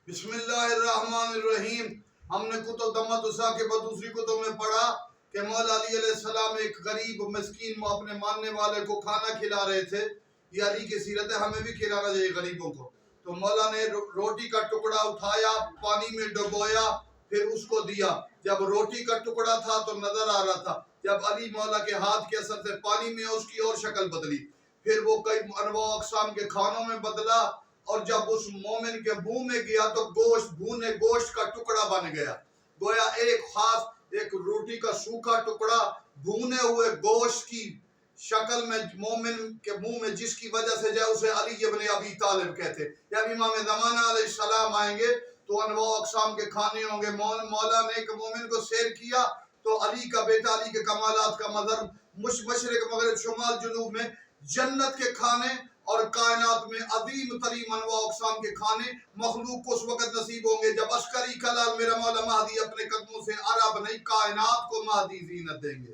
بسم اللہ الرحمن الرحیم. ہم نے کتب دمت اسا کے بعد دوسری کتب میں پڑھا کہ مولا علی علیہ السلام ایک غریب مسکین اپنے ماننے والے کو کھانا کھلا رہے تھے. یہ علی کی سیرت ہے، ہمیں بھی کھلانا چاہیے غریبوں کو. تو مولا نے روٹی کا ٹکڑا اٹھایا، پانی میں ڈبویا، پھر اس کو دیا. جب روٹی کا ٹکڑا تھا تو نظر آ رہا تھا، جب علی مولا کے ہاتھ کے اثر سے پانی میں اس کی اور شکل بدلی، پھر وہ کئی انواع اقسام کے کھانوں میں بدلا، اور جب اس مومن کے منہ میں گیا تو گوشت، بھونے گوشت کا ٹکڑا بن گیا. گویا ایک خاص ایک روٹی کا سوکھا ٹکڑا بھونے ہوئے گوشت کی شکل میں مومن کے منہ میں، جس کی وجہ سے جو اسے علی ابن ابی طالب کہتے. جب امام زمانہ علیہ السلام آئیں گے تو انواع اقسام کے کھانے ہوں گے. مولا نے ایک مومن کو سیر کیا تو علی کا بیٹا، علی کے کمالات کا مظہر، مشرق مغرب شمال جنوب میں جنت کے کھانے اور کائنات میں عظیم ترین انواع اقسام کے کھانے مخلوق کو اس وقت نصیب ہوں گے جب عسکری کلال میرا مولا مہدی اپنے قدموں سے عرب نہیں کائنات کو مہدی زینت دیں گے.